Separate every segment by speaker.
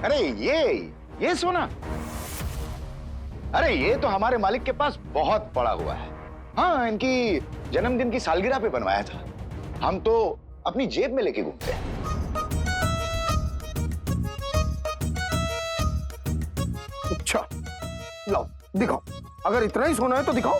Speaker 1: अरे ये सोना, अरे ये तो हमारे मालिक के पास बहुत पड़ा हुआ है। हाँ, इनकी जन्मदिन की सालगिरह पे बनवाया था। हम तो अपनी जेब में लेके घूमते हैं।
Speaker 2: अच्छा, लाओ दिखाओ, अगर इतना ही सोना है तो दिखाओ।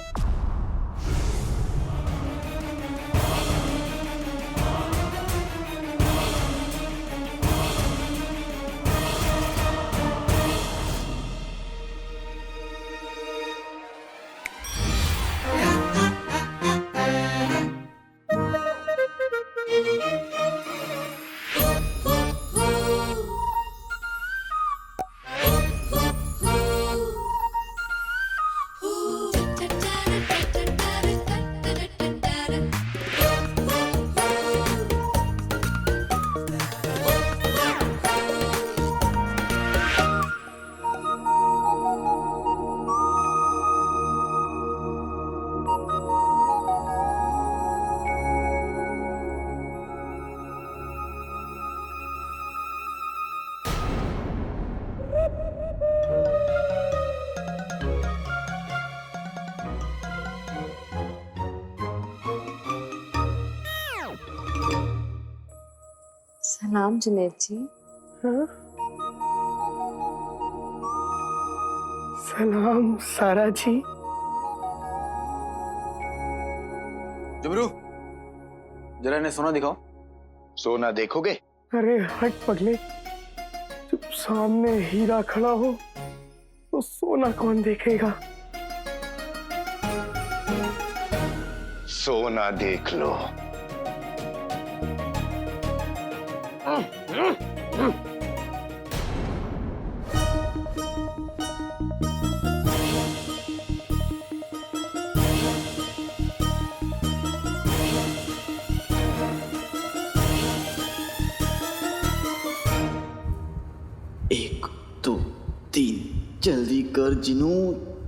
Speaker 3: सलाम जुनैद जी।
Speaker 2: हाँ? सलाम सारा जी।
Speaker 4: जुबरू, जरा इन्हें सोना दिखाओ।
Speaker 1: सोना देखोगे?
Speaker 2: अरे हट पगले, जब सामने हीरा खड़ा हो तो सोना कौन देखेगा?
Speaker 1: सोना देख लो।
Speaker 4: एक, दो, तीन, जल्दी कर जिनू,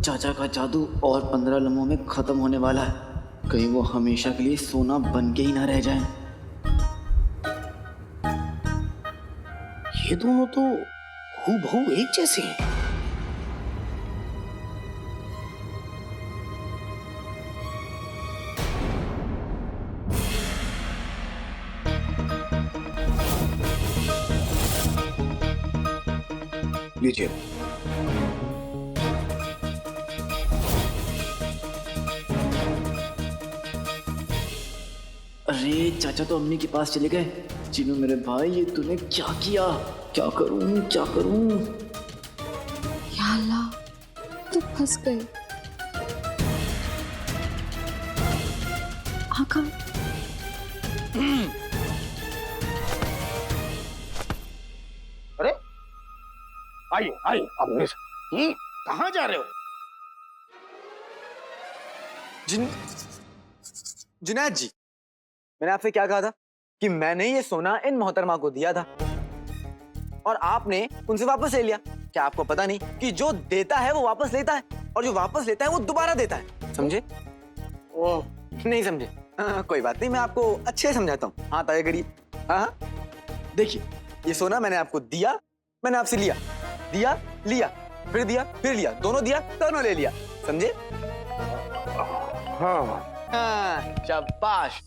Speaker 4: चाचा का जादू और 15 लम्हों में खत्म होने वाला है। कहीं वो हमेशा के लिए सोना बन के ही ना रह जाए।
Speaker 2: ये दोनों तो हूबहू एक जैसे हैं। लीजिए।
Speaker 4: अरे चाचा तो अम्मी के पास चले गए। जिनू मेरे भाई, ये तूने क्या किया? क्या करूं क्या करूं?
Speaker 3: या अल्लाह, तो फंस गए। आका,
Speaker 2: अरे आइए आइए, अपने कहाँ जा रहे हो?
Speaker 4: जुनैद जी, मैंने आपसे क्या कहा था कि मैंने ये सोना इन मोहतरमा को दिया था और आपने उनसे वापस ले लिया। क्या आपको पता नहीं कि जो देता है वो वापस लेता है और जो वापस लेता है वो दोबारा देता है? समझे?
Speaker 2: ओह,
Speaker 4: नहीं समझे? कोई बात नहीं, मैं आपको अच्छे से समझाता हूँ। हाँ ताया करिए। हाँ, देखिए, ये सोना मैंने आपको दिया, मैंने आपसे लिया, दिया, लिया, फिर दिया, फिर लिया, दोनों दिया, दोनों ले लिया। समझे?
Speaker 2: हाँ
Speaker 4: हाँ, शाबाश।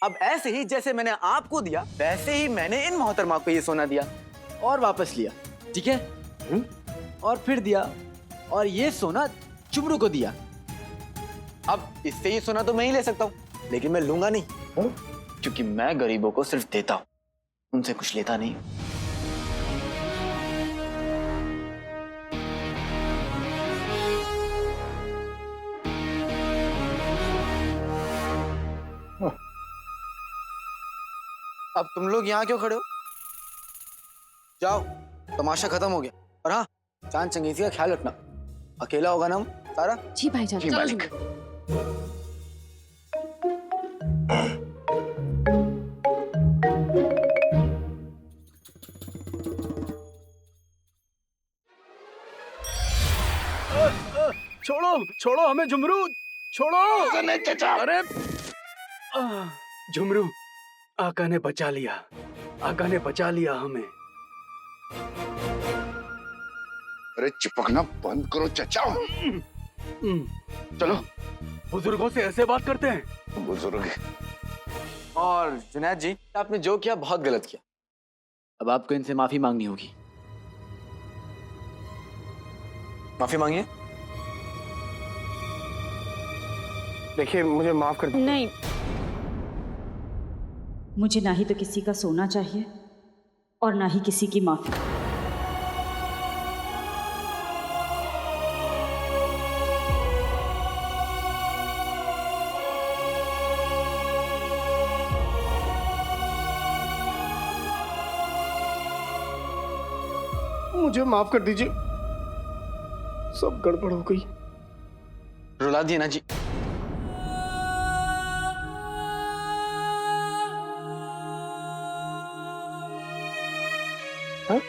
Speaker 4: अब ऐसे ही जैसे मैंने आपको दिया वैसे ही मैंने इन मोहतरमा को ये सोना दिया और वापस लिया, ठीक है? और फिर दिया और ये सोना जुबरू को दिया। अब इससे ये सोना तो मैं ही ले सकता हूँ, लेकिन मैं लूंगा नहीं, क्योंकि मैं गरीबों को सिर्फ देता हूँ, उनसे कुछ लेता नहीं। अब तुम लोग यहाँ क्यों खड़े हो? जाओ, तमाशा खत्म हो गया। और हाँ, चांद चंगेजी का ख्याल रखना। अकेला होगा ना सारा?
Speaker 3: जी भाईजान।
Speaker 1: जी मालिक।
Speaker 2: छोड़ो छोड़ो हमें जुमरू, छोड़ो। अरे जुमरू, आका ने बचा लिया, आका ने बचा लिया हमें।
Speaker 1: अरे चिपकना बंद करो चचा। चलो।
Speaker 2: बुजुर्गों से ऐसे बात करते हैं?
Speaker 1: बुजुर्ग।
Speaker 4: और जुनैद जी, आपने जो किया बहुत गलत किया। अब आपको इनसे माफी मांगनी होगी। माफी मांगिए।
Speaker 2: देखिए, मुझे माफ कर दीजिए।
Speaker 5: नहीं, मुझे ना ही तो किसी का सोना चाहिए और ना ही किसी की माफी।
Speaker 2: मुझे माफ कर दीजिए, सब गड़बड़ हो गई।
Speaker 4: रुला दिए ना जी।
Speaker 2: हाँ?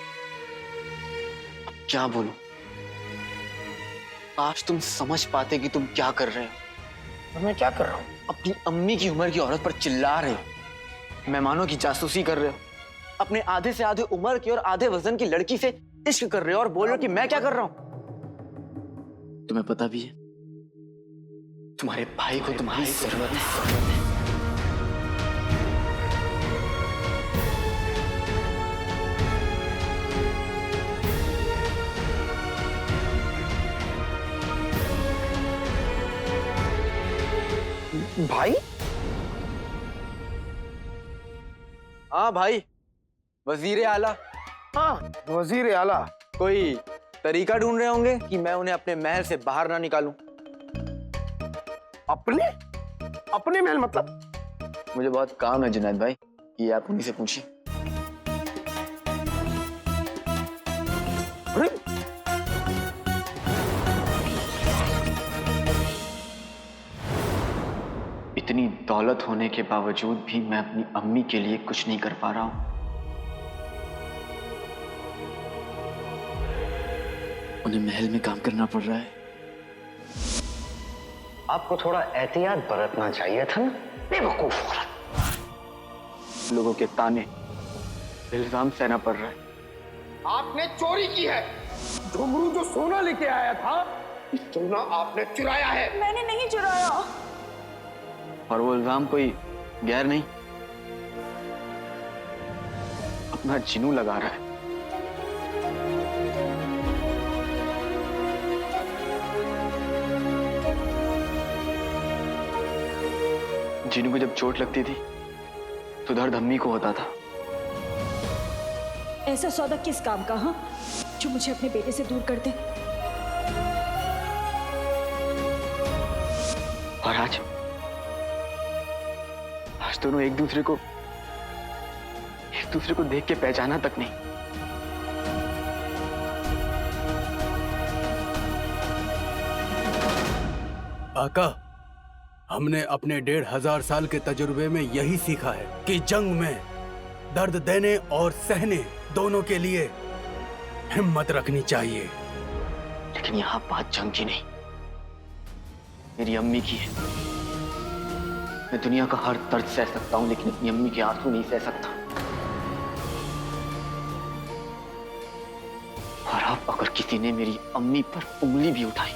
Speaker 4: क्या बोलूं? आज तुम समझ पाते कि तुम क्या कर रहे हो।
Speaker 2: मैं क्या कर रहा हूँ?
Speaker 4: अपनी अम्मी की उम्र की औरत पर चिल्ला रहे हो, मेहमानों की जासूसी कर रहे हो, अपने आधे से आधे उम्र की और आधे वजन की लड़की से इश्क कर रहे हो और बोल रहे हो कि मैं क्या कर रहा हूं। तुम्हें पता भी है तुम्हारे भाई को तुम्हारी जरूरत है।
Speaker 2: भाई?
Speaker 4: हाँ भाई, वजीर आला।
Speaker 2: हाँ, वजीर आला।
Speaker 4: कोई तरीका ढूंढ रहे होंगे कि मैं उन्हें अपने महल से बाहर ना निकालूं।
Speaker 2: अपने अपने महल मतलब?
Speaker 4: मुझे बहुत काम है जुनैद भाई, ये आप उन्हीं से पूछिए।
Speaker 2: अरे
Speaker 4: इतनी दौलत होने के बावजूद भी मैं अपनी अम्मी के लिए कुछ नहीं कर पा रहा हूं। उन्हें महल में काम करना पड़ रहा है।
Speaker 6: आपको थोड़ा एहतियात बरतना चाहिए था ना, बेवकूफ औरत।
Speaker 4: लोगों के ताने, इल्जाम सहना पड़ रहा है।
Speaker 2: आपने चोरी की है। झुमरू जो सोना लेके आया था, सोना आपने चुराया है।
Speaker 5: मैंने नहीं चुराया।
Speaker 4: और वो इल्जाम कोई गैर नहीं, अपना जिनू लगा रहा है। जिनू को जब चोट लगती थी तो दर्द अम्मी को होता था।
Speaker 5: ऐसा सौदा किस काम का, हाँ, जो मुझे अपने बेटे से दूर कर दे?
Speaker 4: और आज दोनों एक दूसरे को देख के पहचाना तक नहीं।
Speaker 7: आका, हमने अपने 1500 साल के तजुर्बे में यही सीखा है कि जंग में दर्द देने और सहने दोनों के लिए हिम्मत रखनी चाहिए।
Speaker 4: लेकिन यहाँ बात जंग की नहीं, मेरी अम्मी की है। मैं दुनिया का हर दर्द सह सकता हूँ, लेकिन अपनी अम्मी के आंसू नहीं सह सकता। और अब अगर किसी ने मेरी अम्मी पर उंगली भी उठाई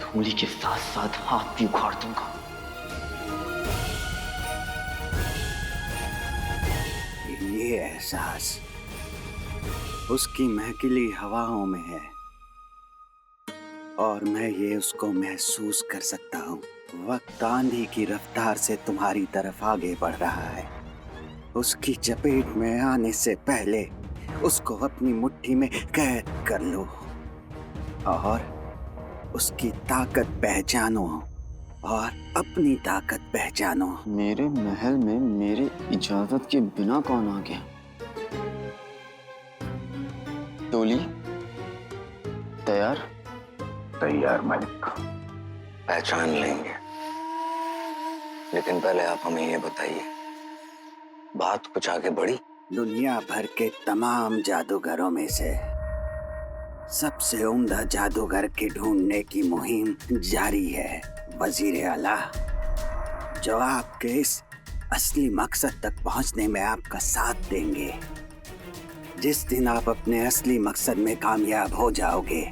Speaker 4: तो उंगली के साथ साथ हाथ भी उखाड़ दूंगा।
Speaker 6: ये एहसास उसकी महकिली हवाओं में है और मैं ये उसको महसूस कर सकता हूँ। वक्त आंधी की रफ्तार से तुम्हारी तरफ आगे बढ़ रहा है। उसकी चपेट में आने से पहले उसको अपनी मुट्ठी में कैद कर लो और उसकी ताकत पहचानो और अपनी ताकत पहचानो।
Speaker 4: मेरे महल में मेरे इजाजत के बिना कौन आ गया? डोली तैयार?
Speaker 1: तैयार मालिक।
Speaker 6: पहचान लेंगे, लेकिन पहले आप हमें ये बताइए, बात कुछ आगे बढ़ी? दुनिया भर के तमाम जादूगरों में से सबसे उम्दा जादूगर के ढूंढने की मुहिम जारी है वजीर आला, जो आपके इस असली मकसद तक पहुंचने में आपका साथ देंगे। जिस दिन आप अपने असली मकसद में कामयाब हो जाओगे,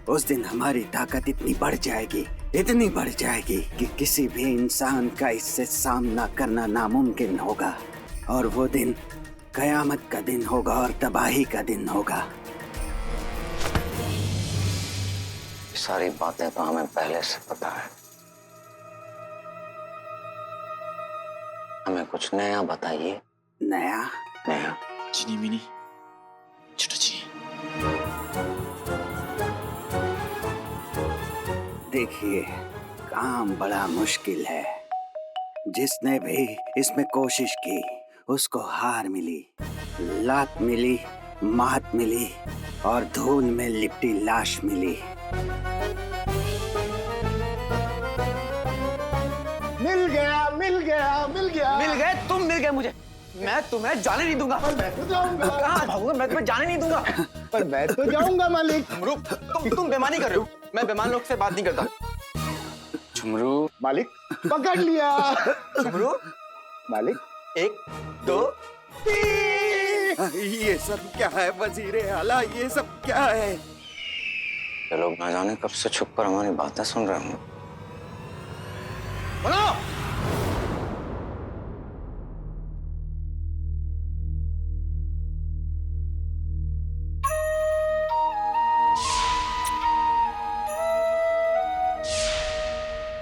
Speaker 6: उस दिन हमारी ताकत इतनी बढ़ जाएगी, इतनी बढ़ जाएगी कि किसी भी इंसान का इससे सामना करना नामुमकिन होगा। और वो दिन कयामत का दिन होगा और तबाही का दिन होगा।
Speaker 8: सारी बातें तो हमें पहले से पता है। हमें कुछ नया बताइए।
Speaker 6: नया?
Speaker 8: नया?
Speaker 4: चीनी मिनी छोटा चीनी।
Speaker 6: देखिए, काम बड़ा मुश्किल है। जिसने भी इसमें कोशिश की उसको हार मिली, लात मिली, मात मिली और धूल में लिपटी लाश मिली।
Speaker 2: मिल गया, मिल गया, मिल गया।
Speaker 4: मिल गए तुम, मिल गए मुझे। मैं तुम्हें जाने नहीं दूंगा।
Speaker 2: पर मैं तो जाऊंगा।
Speaker 4: कहाँ भागूंगा? मैं तुम्हें जाने नहीं दूंगा।
Speaker 2: पर मैं तो जाऊंगा मालिक।
Speaker 4: झुमरू, तुम बेईमानी कर रहे हो। मैं बेईमान लोग से बात नहीं करता।
Speaker 8: झुमरू।
Speaker 2: मालिक पकड़ लिया।
Speaker 4: झुमरू,
Speaker 2: मालिक
Speaker 4: 1 2 3।
Speaker 6: ये सब क्या है वजीरे आला? ये सब क्या है?
Speaker 8: ये लोग ना जाने कब से छुप कर हमारी बातें सुन रहे होंगे।
Speaker 4: बोलो।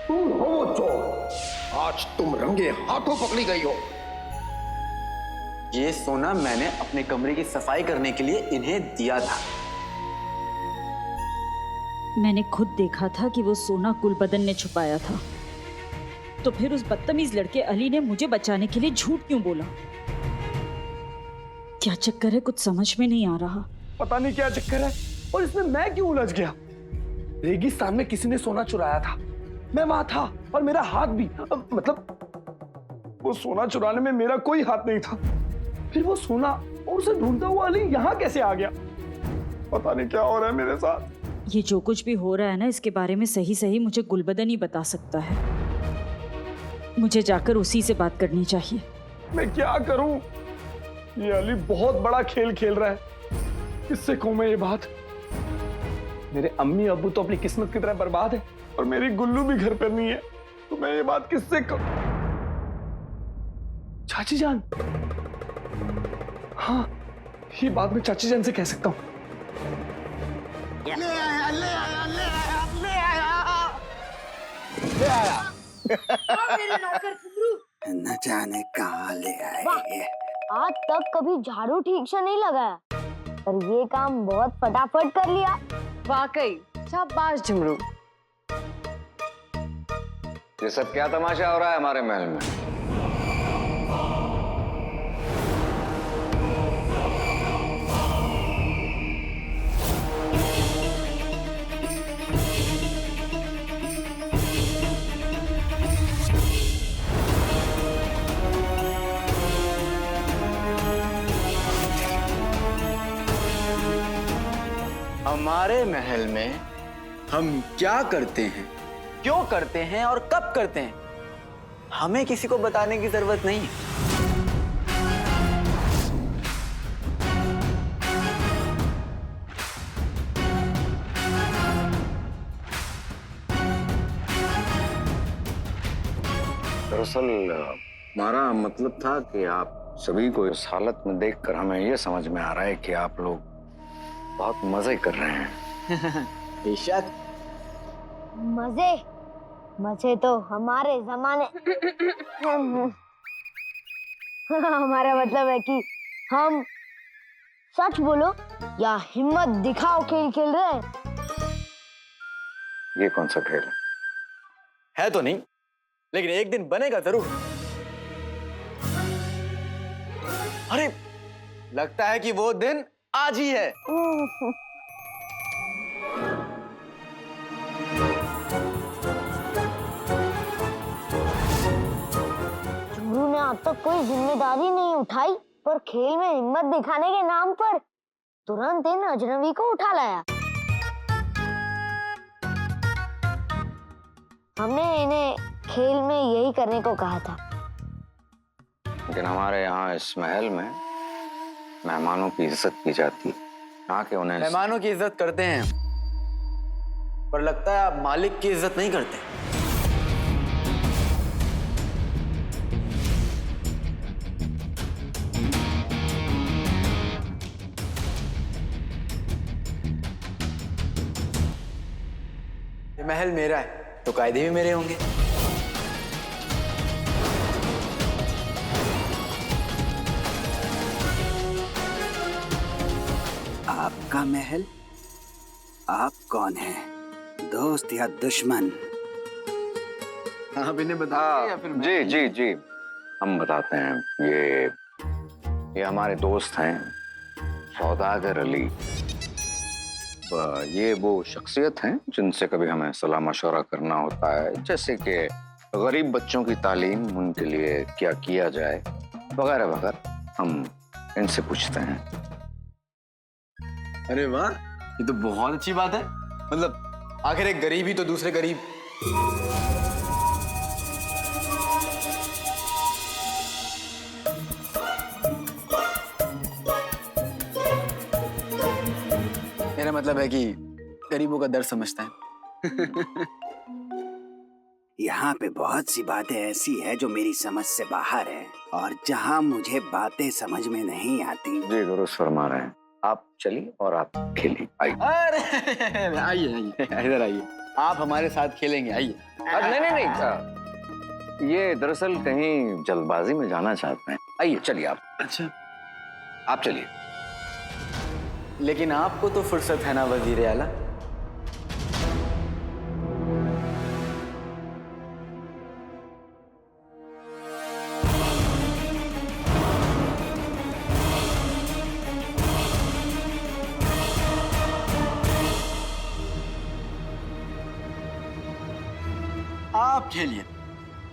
Speaker 2: तुम हो वो चोर, आज तुम रंगे हाथों पकड़ी गई हो।
Speaker 4: ये सोना मैंने अपने कमरे की सफाई करने के लिए इन्हें दिया था।
Speaker 5: मैंने खुद देखा था कि वो सोना गुलबदन ने छुपाया था, तो फिर उस बदतमीज लड़के अली ने मुझे बचाने के लिए झूठ क्यों बोला? क्या चक्कर है, कुछ समझ में नहीं आ रहा।
Speaker 2: पता नहीं क्या चक्कर है, और इसमें मैं क्यों उलझ गया? रेगिस्तान में किसी ने सोना चुराया था, मैं वहां था और मेरा हाथ भी, मतलब वो सोना चुराने में मेरा कोई हाथ नहीं था। फिर वो सोना और उसे ढूंढता हुआ अली यहाँ कैसे आ गया? पता नहीं क्या हो रहा है मेरे साथ।
Speaker 5: ये जो कुछ भी हो रहा है ना, इसके बारे में सही सही मुझे गुलबदन ही बता सकता है। मुझे जाकर उसी से बात करनी चाहिए।
Speaker 2: मैं क्या करूं? ये अली बहुत बड़ा खेल खेल रहा है। किससे कहूं मैं ये बात? मेरे अम्मी अब्बू तो अपनी किस्मत की तरह बर्बाद है और मेरी गुल्लू भी घर पर नहीं है, तो मैं ये बात किससे कहूं? चाची जान, हाँ, ये बात मैं चाची जान से कह सकता हूँ। ले आया, ले आया, ले आया, ले आया, ले आया।
Speaker 9: मेरे नौकर घुंघरू,
Speaker 6: न जाने कहाँ ले आए।
Speaker 9: आज तक कभी झाड़ू ठीक से नहीं लगाया, पर ये काम बहुत फटाफट कर लिया।
Speaker 3: वाकई शाबाश झुमरू।
Speaker 8: ये सब क्या तमाशा हो रहा है हमारे महल में?
Speaker 4: हमारे महल में हम क्या करते हैं, क्यों करते हैं और कब करते हैं, हमें किसी को बताने की जरूरत नहीं है।
Speaker 8: दरअसल हमारा मतलब था कि आप सभी को इस हालत में देखकर हमें यह समझ में आ रहा है कि आप लोग बहुत मजे कर रहे हैं।
Speaker 4: बेशक।
Speaker 9: मजे मजे तो हमारे जमाने हमारा मतलब है कि हम सच बोलो या हिम्मत दिखाओ खेल खेल रहे हैं।
Speaker 8: ये कौन सा खेल
Speaker 4: है तो नहीं, लेकिन एक दिन बनेगा जरूर। अरे लगता है कि वो दिन आज ही है।
Speaker 9: झुमरू ने अब तक कोई जिम्मेदारी नहीं उठाई, पर खेल में हिम्मत दिखाने के नाम पर तुरंत इन अजनबी को उठा लाया। हमने इन्हें खेल में यही करने को कहा था।
Speaker 8: लेकिन हमारे यहाँ इस महल में मेहमानों की इज्जत की जाती है, ना कि उन्हें।
Speaker 4: मेहमानों की इज्जत करते हैं, पर लगता है आप मालिक की इज्जत नहीं करते। ये महल मेरा है तो कायदे भी मेरे होंगे।
Speaker 6: आपका महल? आप कौन हैं? दोस्त या दुश्मन?
Speaker 4: आप इन्हें बताओ या फिर
Speaker 8: जी जी जी, हम बताते हैं। ये हमारे दोस्त हैं, सौदागर अली। ये वो शख्सियत हैं जिनसे कभी हमें सलाह मशवरा करना होता है, जैसे कि गरीब बच्चों की तालीम, उनके लिए क्या किया जाए वगैरह वगैरह, हम इनसे पूछते हैं।
Speaker 4: अरे वाह, ये तो बहुत अच्छी बात है। मतलब आखिर एक गरीब ही तो दूसरे गरीब। मेरा मतलब है कि गरीबों का दर्द समझता है।
Speaker 6: यहाँ पे बहुत सी बातें ऐसी है जो मेरी समझ से बाहर है, और जहाँ मुझे बातें समझ में नहीं आती।
Speaker 8: जी दुरुस्त फरमा रहे हैं। आप चलिए और आप खेलिए, आइए।
Speaker 4: अरे आइए आइए, इधर आइए, आप हमारे साथ खेलेंगे, आइए।
Speaker 8: नहीं नहीं नहीं, ये दरअसल कहीं जल्दबाजी में जाना चाहते हैं। आइए चलिए आप।
Speaker 4: अच्छा,
Speaker 8: आप चलिए।
Speaker 4: लेकिन आपको तो फुर्सत है ना वजीर आला? आप खेलिए।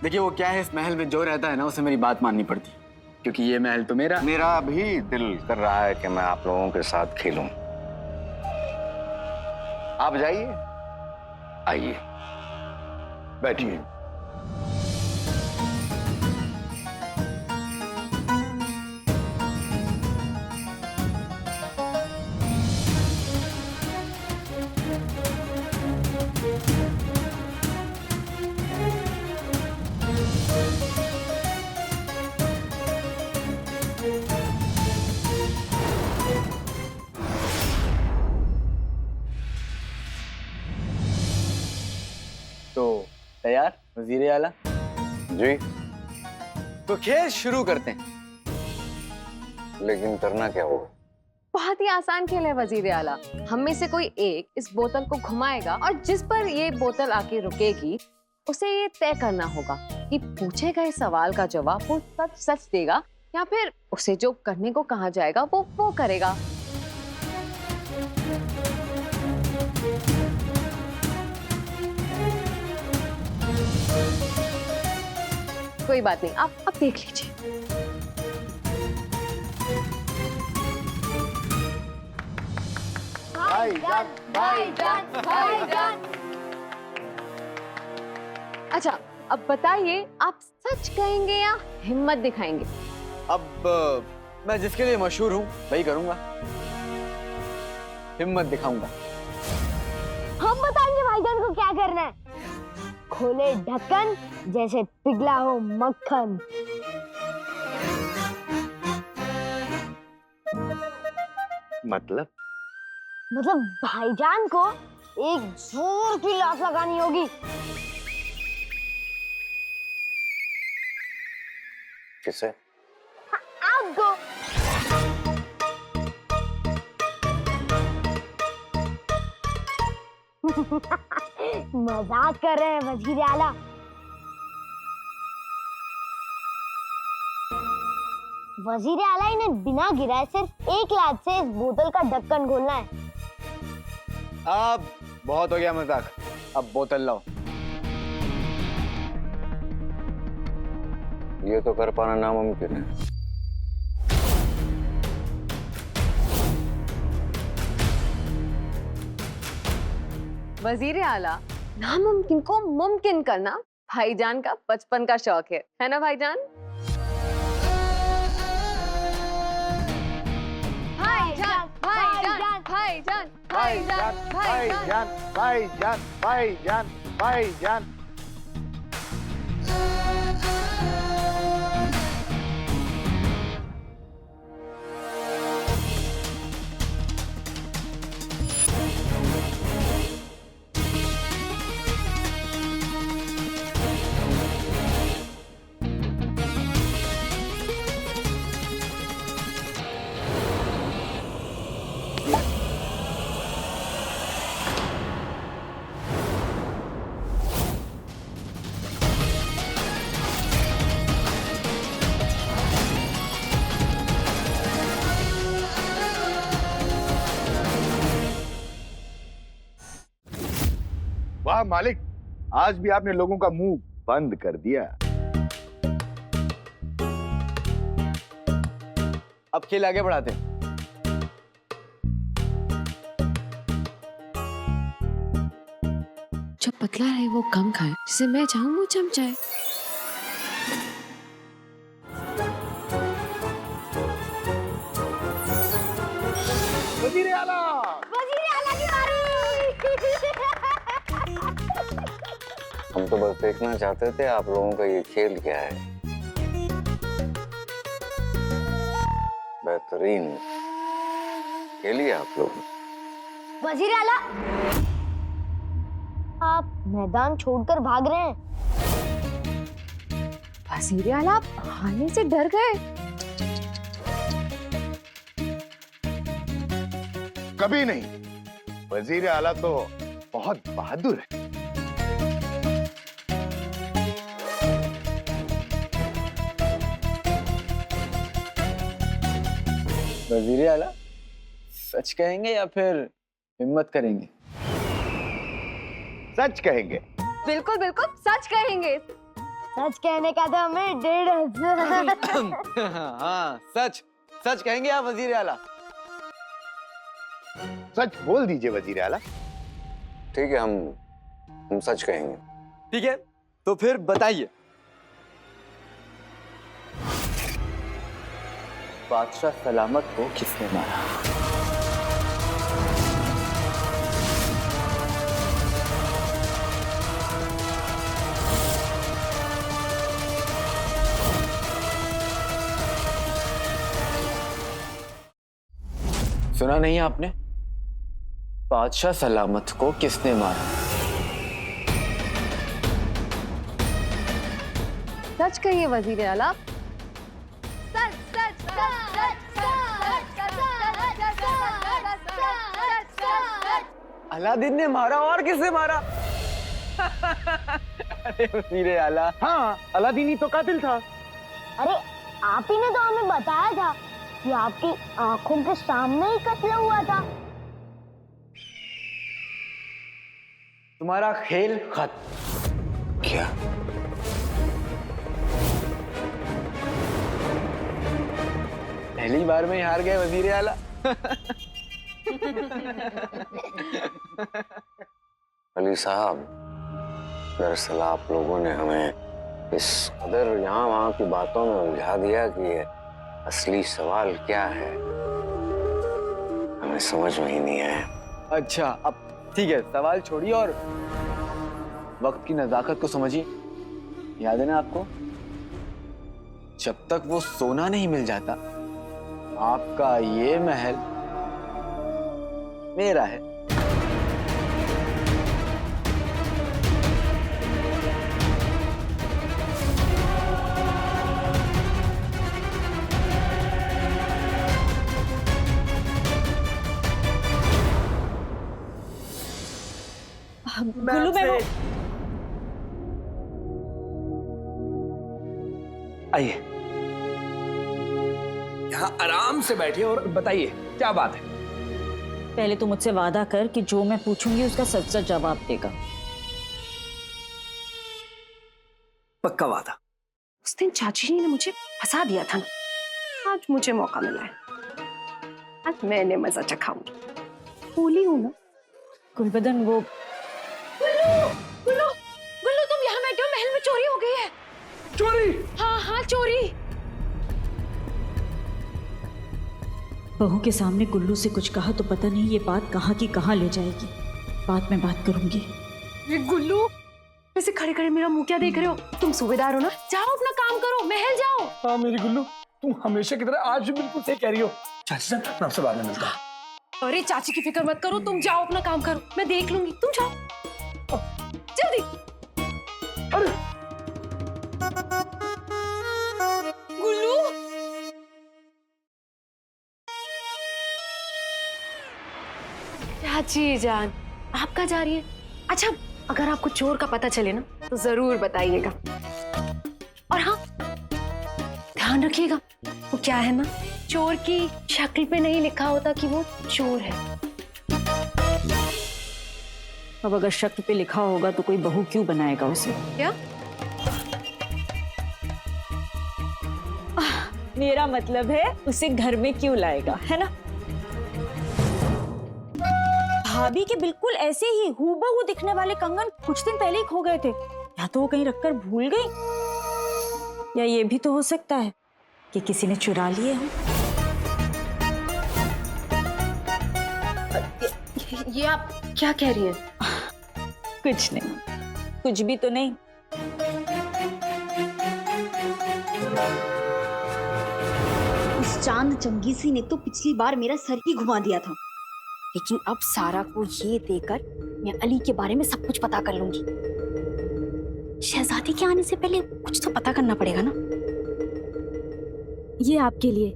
Speaker 4: देखिए वो क्या है, इस महल में जो रहता है ना उसे मेरी बात माननी पड़ती है, क्योंकि ये महल तो मेरा।
Speaker 8: मेरा भी दिल कर रहा है कि मैं आप लोगों के साथ खेलूं। आप जाइए, आइए, बैठिए।
Speaker 4: तो तैयार वजीर आला?
Speaker 8: जी,
Speaker 4: तो खेल शुरू करते हैं।
Speaker 8: लेकिन करना क्या होगा?
Speaker 3: बहुत ही आसान खेल है वजीर आला। हम में से कोई एक इस बोतल को घुमाएगा और जिस पर ये बोतल आके रुकेगी उसे ये तय करना होगा कि पूछे गए सवाल का जवाब वो सच सच देगा या फिर उसे जो करने को कहा जाएगा वो करेगा। कोई बात नहीं, आप देख लीजिए। अच्छा, अब बताइए आप सच कहेंगे या हिम्मत दिखाएंगे?
Speaker 4: अब मैं जिसके लिए मशहूर हूँ वही करूंगा, हिम्मत दिखाऊंगा।
Speaker 9: हम बताएंगे भाईजान को क्या करना है। खोले ढक्कन जैसे पिघला हो मक्खन।
Speaker 8: मतलब
Speaker 9: भाईजान को एक जोर की लात लगानी होगी।
Speaker 8: किसे?
Speaker 9: आपको। मजाक कर रहे हैं वजीर आला। वजीर आला इन्हें बिना गिराए सिर्फ एक लात से इस बोतल का ढक्कन खोलना है।
Speaker 4: अब बहुत हो गया मजाक, अब बोतल लाओ।
Speaker 8: ये तो कर पाना नामुमकिन है।
Speaker 3: वजीर आला, नामुमकिन को मुमकिन करना भाईजान का बचपन का शौक है ना भाईजान? भाईजान भाईजान भाईजान
Speaker 1: भाईजान भाईजान भाईजान। वाह मालिक, आज भी आपने लोगों का मुंह बंद कर दिया।
Speaker 4: अब खेल आगे बढ़ाते हैं।
Speaker 3: जो पतला है वो कम खाए, जिसे मैं चाहूँ वो जम जाए।
Speaker 1: वजीर आला।
Speaker 9: वजीर आला की बारी।
Speaker 8: हम तो बस देखना चाहते थे आप लोगों का ये खेल क्या है। बेहतरीन खेलिए आप लोग।
Speaker 9: वजीर आला, आप मैदान छोड़कर भाग रहे हैं।
Speaker 3: वजीर आला, आप हारने से डर गए?
Speaker 1: कभी नहीं, वजीर आला तो बहुत बहादुर है।
Speaker 4: वजीर आला, सच कहेंगे या फिर हिम्मत करेंगे?
Speaker 1: सच कहेंगे।
Speaker 3: बिल्कुल बिल्कुल सच कहेंगे।
Speaker 9: सच कहने का तो हमें 1.5
Speaker 4: हाँ, सच सच कहेंगे आप वजीर आला?
Speaker 1: सच बोल दीजिए वजीर आला।
Speaker 8: ठीक है, हम सच कहेंगे।
Speaker 4: ठीक है, तो फिर बताइए, बादशाह सलामत को किसने मारा? सुना नहीं आपने? बादशाह सलामत को किसने मारा?
Speaker 3: सच कहिए वजीर आला।
Speaker 4: अलादीन ने मारा, और किसने मारा? अरे वजीर आला,
Speaker 1: हाँ, अलादीन ही तो कातिल था।
Speaker 9: अरे आप ही ने तो हमें बताया था कि आपकी आंखों के सामने ही कत्ल हुआ था।
Speaker 4: तुम्हारा खेल खत्म।
Speaker 8: क्या?
Speaker 4: पहली बार में ही हार गए वजीर आला।
Speaker 8: अली साहब, दरअसल आप लोगों ने हमें इस कदर यहाँ वहाँ की बातों में उलझा दिया कि ये असली सवाल क्या है हमें समझ में ही नहीं आया।
Speaker 4: अच्छा, अब ठीक है, सवाल छोड़िए और वक्त की नजाकत को समझिए। याद है ना आपको, जब तक वो सोना नहीं मिल जाता, आपका ये महल मेरा है।
Speaker 5: गुल्लू मैं
Speaker 2: आइए, यहाँ आराम से बैठिए और बताइए क्या बात है।
Speaker 5: पहले तो मुझसे वादा कर कि जो मैं पूछूंगी उसका सच सच जवाब देगा।
Speaker 2: पक्का वादा।
Speaker 10: उस दिन चाची जी ने मुझे फंसा दिया था ना, आज मुझे मौका मिला है। आज मैंने मजा चखाऊंगी। बोली हूं ना।
Speaker 5: गुलबदन, वो
Speaker 3: गुल्लू तुम यहाँ बैठे हो, महल में चोरी हो गई है।
Speaker 2: चोरी?
Speaker 3: हाँ हाँ चोरी।
Speaker 5: बहू के सामने गुल्लू से कुछ कहा तो पता नहीं ये बात कहाँ की कहाँ ले जाएगी। बाद में बात करूंगी।
Speaker 10: ये गुल्लू, वैसे खड़े खड़े मेरा मुंह क्या देख रहे हो? तुम सूबेदार हो ना, जाओ अपना काम करो, महल जाओ।
Speaker 2: हाँ मेरी गुल्लू, तुम हमेशा की तरह आज भी बिल्कुल सही कह रही हो। चाची जान, मैं आपसे बाद में मिलता हूँ।
Speaker 10: अरे चाची की फिक्र मत करो, तुम जाओ अपना काम करो, मैं देख लूंगी। तुम जाओ जल्दी।
Speaker 2: अरे
Speaker 10: गुल्लू, चाची जान, आप कहाँ जा रही है? अच्छा, अगर आपको चोर का पता चले ना तो जरूर बताइएगा। और हाँ, ध्यान रखिएगा, वो क्या है ना, चोर की शक्ल पे नहीं लिखा होता कि वो चोर है।
Speaker 5: अब अगर शक्ल पे लिखा होगा तो कोई बहू क्यों बनाएगा उसे?
Speaker 10: क्या?
Speaker 5: मेरा मतलब है उसे घर में क्यों लाएगा, है ना? भाभी के बिल्कुल ऐसे ही हूबहू दिखने वाले कंगन कुछ दिन पहले ही खो गए थे। या तो वो कहीं रखकर भूल गई, या ये भी तो हो सकता है कि किसी ने चुरा लिए हों।
Speaker 10: ये आप क्या कह रही हैं?
Speaker 5: कुछ नहीं, कुछ भी तो नहीं।
Speaker 11: उस चांद चंगेजी ने तो पिछली बार मेरा सर ही घुमा दिया था, लेकिन अब सारा को ये देकर मैं अली के बारे में सब कुछ पता कर लूंगी। शहजादी के आने से पहले कुछ तो पता करना पड़ेगा ना। ये आपके लिए।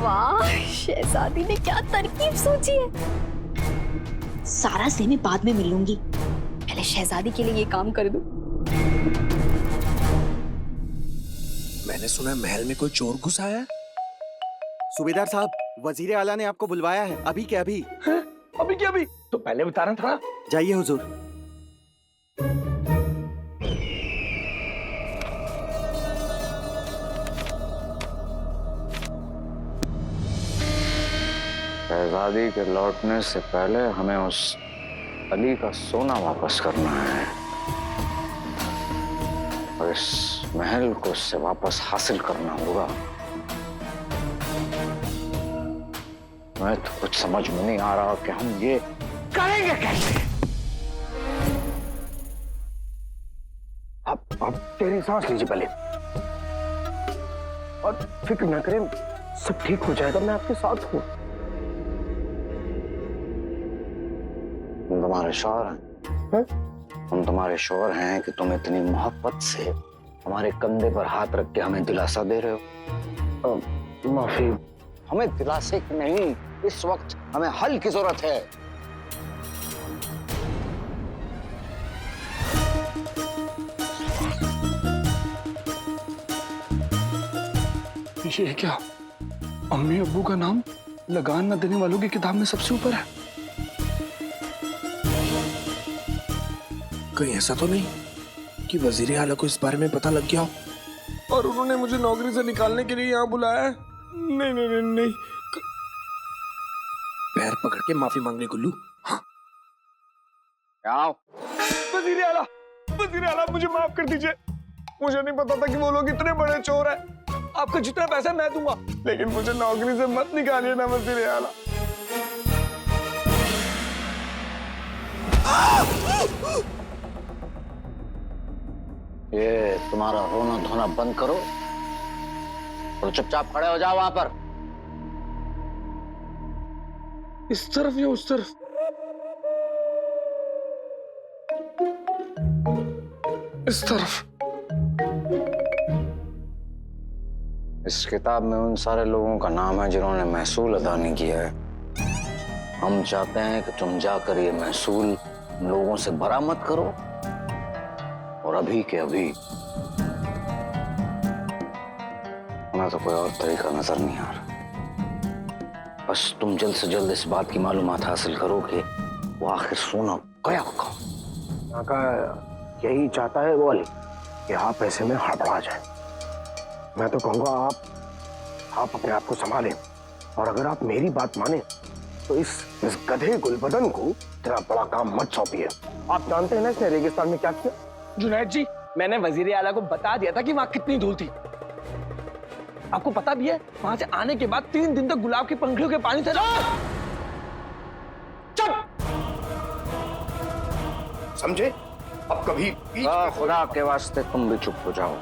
Speaker 10: वाह, शहजादी ने क्या तरकीब सोची है।
Speaker 11: सारा से मैं बाद में मिलूंगी, पहले शहजादी के लिए ये काम कर दूं।
Speaker 2: मैंने सुना महल में कोई चोर घुस आया है।
Speaker 6: सूबेदार साहब, वजीर आला ने आपको बुलवाया है, अभी के अभी।
Speaker 2: अभी क्या अभी? तो पहले बताना था ना।
Speaker 6: जाइए हुजूर।
Speaker 8: शहजादी के लौटने से पहले हमें उस अली का सोना वापस करना है और इस महल को उससे वापस हासिल करना होगा। मैं तो कुछ समझ में नहीं आ रहा कि हम ये करेंगे कैसे।
Speaker 2: अब तेरी सांस लीजिए पहले, और फिक्र न करें, सब ठीक हो जाएगा, मैं आपके साथ हूँ।
Speaker 8: हम तुम्हारे शौहर हैं, हम तुम्हारे शौहर हैं कि तुम इतनी मोहब्बत से हमारे कंधे पर हाथ रख के हमें दिलासा दे रहे हो।
Speaker 2: माफी।
Speaker 8: हमें दिलासे की नहीं, इस वक्त हमें हल की जरूरत है।
Speaker 2: ये क्या? अम्मी अब्बू का नाम लगान न देने वालों की किताब में सबसे ऊपर है। कहीं ऐसा तो नहीं कि वजीर आला को इस बारे में पता लग गया हो और उन्होंने मुझे नौकरी से निकालने के लिए यहाँ बुलाया है? नहीं नहीं नहीं नहीं, पैर पकड़ के माफी मांग ले गुल्लू। हाँ। वजीर आला मुझे माफ कर दीजिए, मुझे नहीं पता था कि वो लोग इतने बड़े चोर हैं। आपको जितना पैसा मैं दूंगा, लेकिन मुझे नौकरी से मत निकालिए ना वजीर आला।
Speaker 8: ये तुम्हारा रोना धोना बंद करो और चुपचाप खड़े हो जाओ वहां पर।
Speaker 2: इस तरफ या उस तरफ? इस तरफ।
Speaker 8: इस किताब में उन सारे लोगों का नाम है जिन्होंने महसूल अदा नहीं किया है। हम चाहते हैं कि तुम जाकर ये महसूल उन लोगों से बरामद करो और अभी के अभी। हमें तो कोई और तरीका नजर नहीं आ रहा। बस तुम जल्द से जल्द इस बात की मालूमात हासिल करो कि वो आखिर सोना गया कहाँ।
Speaker 2: का यही चाहता है वो अली कि आप ऐसे में हड़बड़ा जाए। मैं तो कहूंगा आप अपने आप को संभालें, और अगर आप मेरी बात माने तो इस गधे गुलबदन को इतना बड़ा काम मत सौंपिए। आप जानते हैं ना इसने रेगिस्तान में क्या किया? जुनैद जी, मैंने वजीर आला को बता दिया था कि वहां कितनी धूल थी। आपको पता भी है, वहां से आने के बाद 3 दिन तक गुलाब की पंखुड़ियों के पानी से चुप!
Speaker 1: समझे? अब कभी बीच में
Speaker 8: खुदा के वास्ते तुम भी चुप हो जाओ।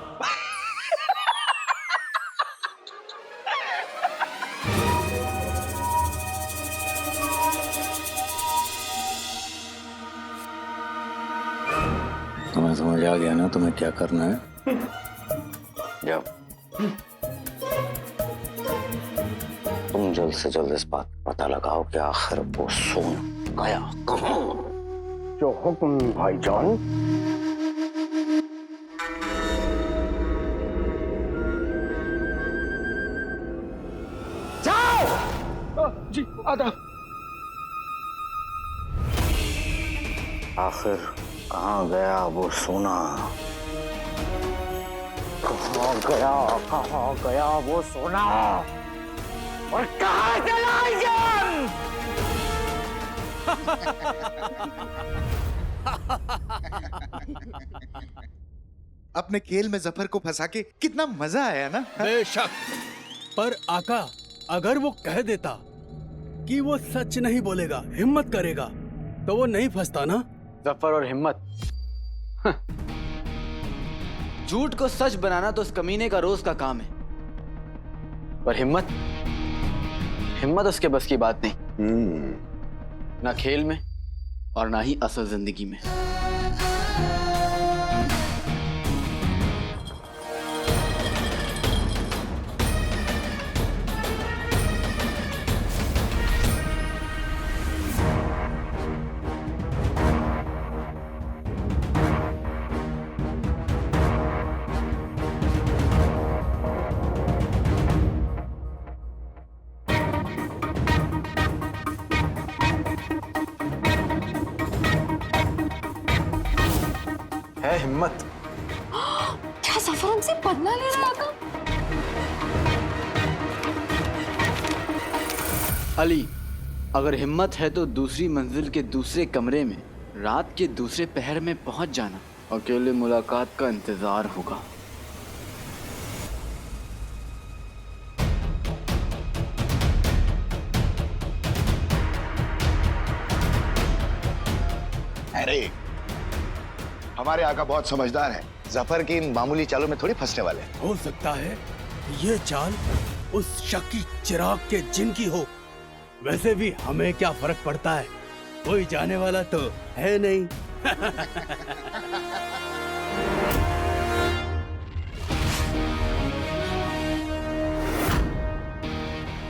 Speaker 8: तुम्हें समझ आ गया ना तुम्हें क्या करना है? जाओ। तुम जल्द से जल्द इस बात का पता लगाओ कि आखिर वो सोना गया कहाँ।
Speaker 2: जो हुक्म भाईजान। जाओ। जी आदाब।
Speaker 8: आखिर कहाँ गया वो सोना? कहाँ गया वो सोना? और कहाँ चला जम?
Speaker 12: अपने खेल में जफर को फंसा के कितना मजा आया ना?
Speaker 7: बेशक, पर आका अगर वो कह देता कि वो सच नहीं बोलेगा, हिम्मत करेगा, तो वो नहीं फंसता ना।
Speaker 4: जफर और हिम्मत, झूठ को सच बनाना तो उस कमीने का रोज का काम है, पर हिम्मत उसके बस की बात नहीं। ना खेल में और ना ही असल जिंदगी में। है हिम्मत।
Speaker 10: क्या सफर हमसे बदला ले रहा था?
Speaker 4: अली, अगर हिम्मत है तो दूसरी मंजिल के दूसरे कमरे में रात के दूसरे पहर में पहुंच जाना। अकेले मुलाकात का इंतजार होगा।
Speaker 1: अरे हमारे आका बहुत समझदार है, जफर की इन मामूली चालों में थोड़ी फंसने वाले हैं।
Speaker 7: हो सकता है ये चाल उस शकी चिराग के जिन की हो। वैसे भी हमें क्या फर्क पड़ता है, कोई जाने वाला तो है नहीं।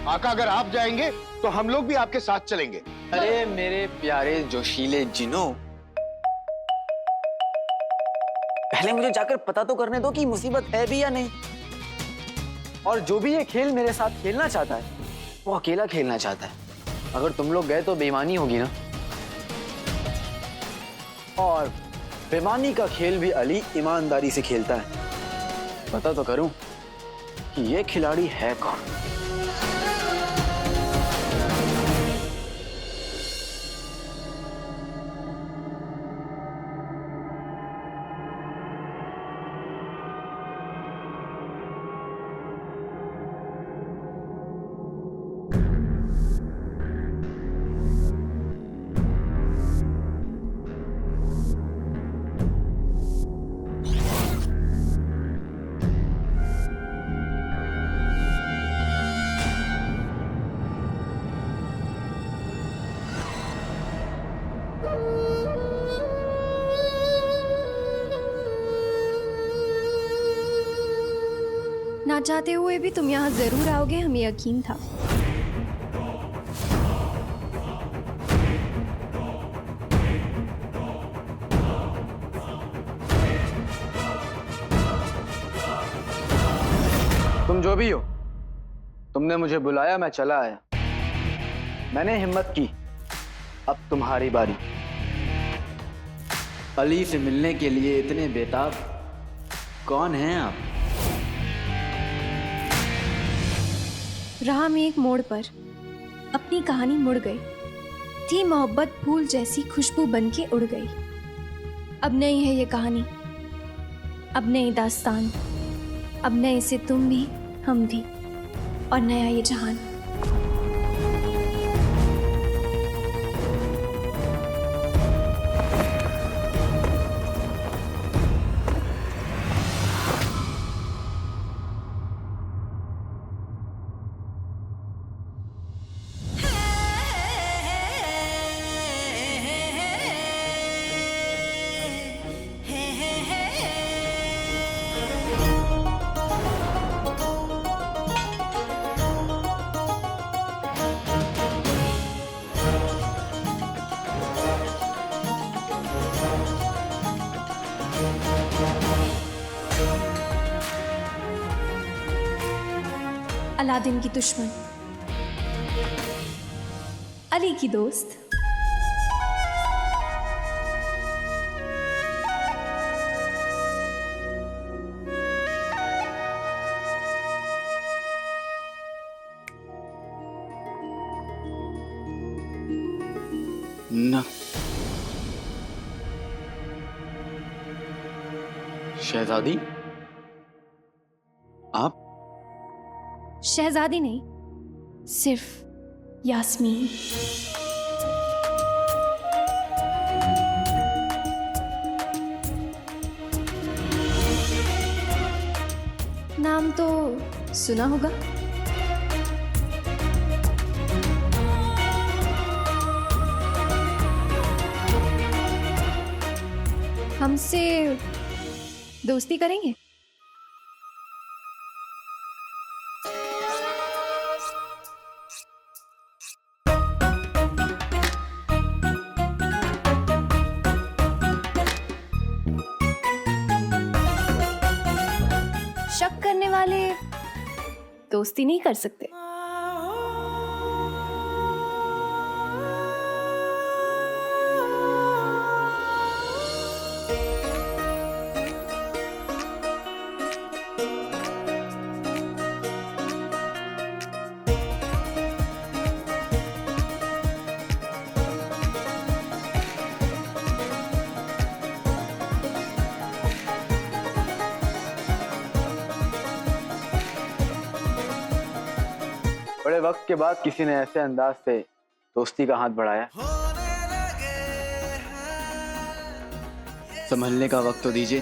Speaker 1: आका अगर आप जाएंगे तो हम लोग भी आपके साथ चलेंगे।
Speaker 4: अरे मेरे प्यारे जोशीले जिनों, पहले मुझे जाकर पता तो करने दो कि मुसीबत है भी या नहीं। और जो भी ये खेल मेरे साथ खेलना चाहता है वो अकेला खेलना चाहता है। अगर तुम लोग गए तो बेईमानी होगी ना। और बेईमानी का खेल भी अली ईमानदारी से खेलता है। पता तो करूं कि ये खिलाड़ी है कौन।
Speaker 10: ना चाहते हुए भी तुम यहाँ जरूर आओगे, हमें यकीन था।
Speaker 4: तुम जो भी हो, तुमने मुझे बुलाया, मैं चला आया। मैंने हिम्मत की, अब तुम्हारी बारी। अली से मिलने के लिए इतने बेताब कौन हैं आप?
Speaker 10: राह में एक मोड़ पर अपनी कहानी मुड़ गई थी। मोहब्बत फूल जैसी खुशबू बन के उड़ गई। अब नहीं है ये कहानी, अब नई दास्तान, अब नए से तुम भी, हम भी, और नया ये जहान। अलादीन की दुश्मन, अली की दोस्त।
Speaker 4: न शहजादी, आप?
Speaker 10: शहजादी नहीं, सिर्फ यास्मीन। नाम तो सुना होगा। हमसे दोस्ती करेंगे? शक करने वाले दोस्ती नहीं कर सकते।
Speaker 4: बड़े वक्त के बाद किसी ने ऐसे अंदाज से दोस्ती का हाथ बढ़ाया। संभलने का वक्त तो दीजिए।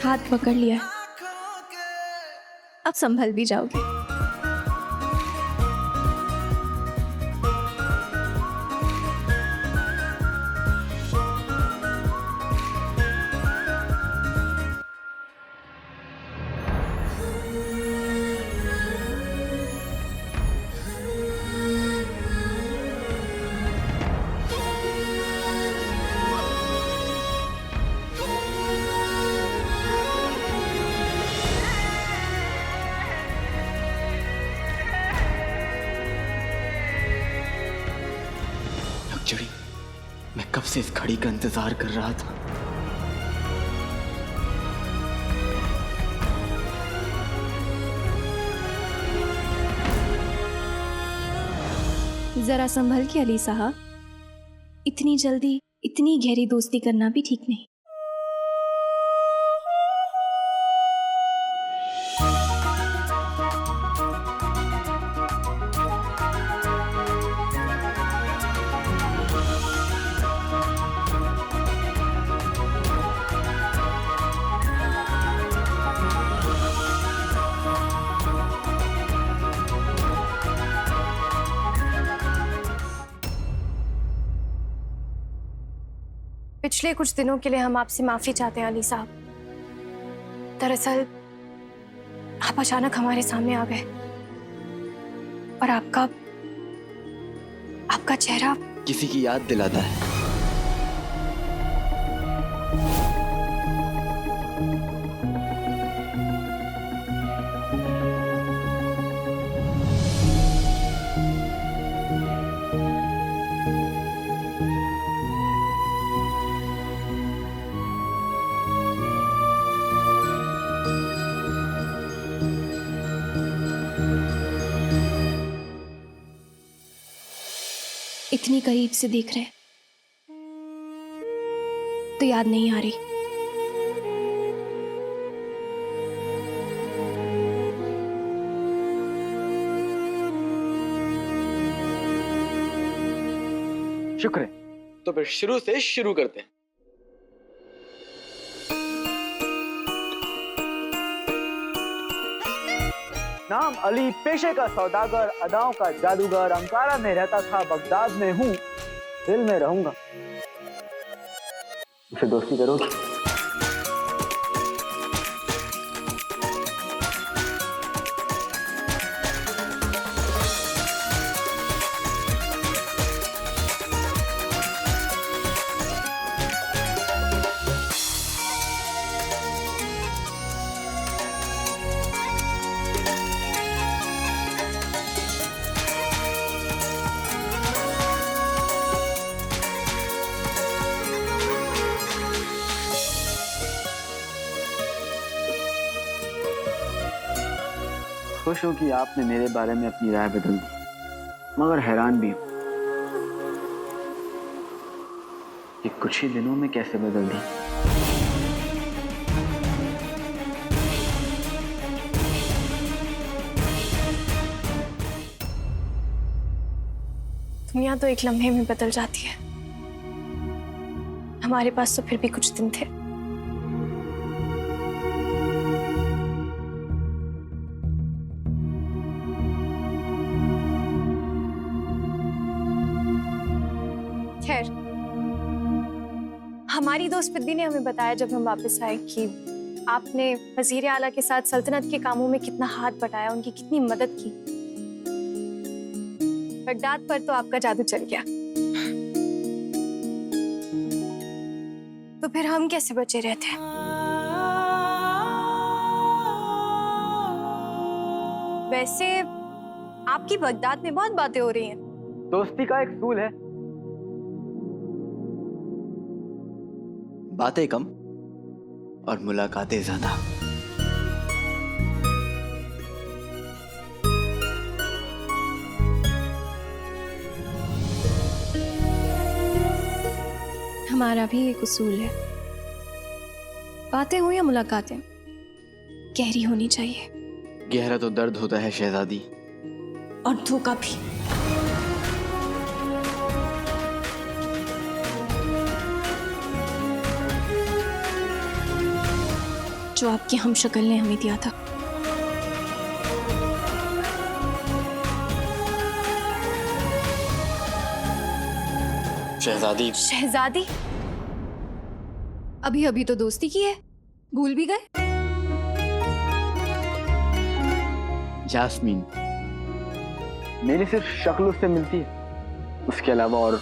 Speaker 10: हाथ पकड़ लिया, अब संभल भी जाओगे।
Speaker 4: मैं कब से इस घड़ी का इंतजार कर रहा था।
Speaker 10: जरा संभल के अली साहब, इतनी जल्दी इतनी गहरी दोस्ती करना भी ठीक नहीं। पिछले कुछ दिनों के लिए हम आपसे माफी चाहते हैं अली साहब। दरअसल आप अचानक हमारे सामने आ गए और आपका चेहरा
Speaker 4: किसी की याद दिलाता है।
Speaker 10: इतनी करीब से देख रहे हैं तो याद नहीं आ रही।
Speaker 4: शुक्र है। तो फिर शुरू से शुरू करते हैं। नाम अली, पेशे का सौदागर, अदाओं का जादूगर, अंकारा में रहता था, बगदाद में हूँ, दिल में रहूंगा। मुझसे दोस्ती करोगे? खुश हूं कि आपने मेरे बारे में अपनी राय बदल दी, मगर हैरान भी हूं कि कुछ ही दिनों में कैसे बदल दी।
Speaker 10: दुनिया तो एक लम्हे में बदल जाती है, हमारे पास तो फिर भी कुछ दिन थे। खैर, हमारी दोस्त पिद्दी ने हमें बताया जब हम वापस आए कि आपने वजीर आला के साथ सल्तनत के कामों में कितना हाथ बटाया, उनकी कितनी मदद की। बगदाद पर तो आपका जादू चल गया, तो फिर हम कैसे बचे रहते? वैसे आपकी बगदाद में बहुत बातें हो रही हैं।
Speaker 4: दोस्ती का एक सूल है, बातें कम और मुलाकातें ज्यादा।
Speaker 10: हमारा भी एक उसूल है, बातें हो या मुलाकातें, गहरी होनी चाहिए।
Speaker 4: गहरा तो दर्द होता है शहजादी,
Speaker 5: और धोखा भी।
Speaker 10: जो आपकी हमशक्ल ने हमें दिया था।
Speaker 4: शहजादी।
Speaker 10: शहजादी? अभी अभी तो दोस्ती की है, भूल भी गए?
Speaker 4: जास्मीन मेरी सिर्फ शक्ल उससे मिलती है, उसके अलावा और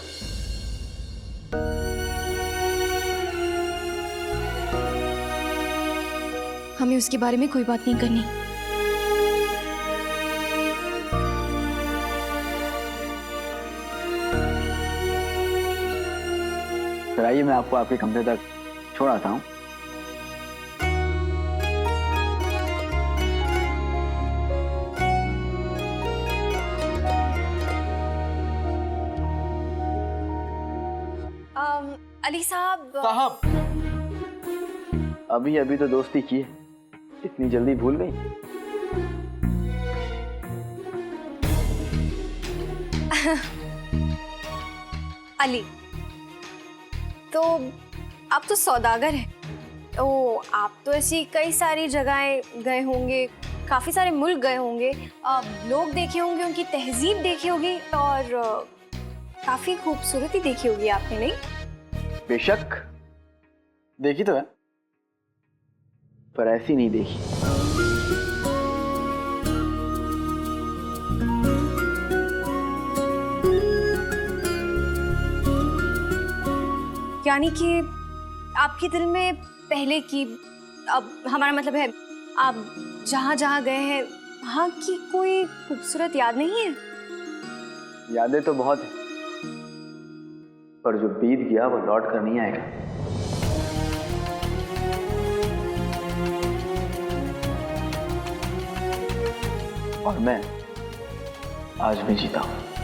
Speaker 10: हमें उसके बारे में कोई बात नहीं करनी।
Speaker 4: फिर आइए मैं आपको आपके कमरे तक छोड़ आता हूँ।
Speaker 10: अली साहब।
Speaker 4: अभी अभी तो दोस्ती की है, इतनी जल्दी भूल गई?
Speaker 10: अली, तो आप तो सौदागर हैं, तो आप तो ऐसी कई सारी जगहें गए होंगे, काफी सारे मुल्क गए होंगे, लोग देखे होंगे, उनकी तहजीब देखी होगी और काफी खूबसूरती देखी होगी आपने, नहीं?
Speaker 4: बेशक देखी तो है, पर ऐसी नहीं देखी।
Speaker 10: यानी कि आपके दिल में पहले की, अब हमारा मतलब है आप जहाँ जहाँ गए हैं वहाँ की कोई खूबसूरत याद नहीं है?
Speaker 4: यादें तो बहुत है, पर जो बीत गया वो लौट कर नहीं आएगा। और मैं आज भी जीता हूं।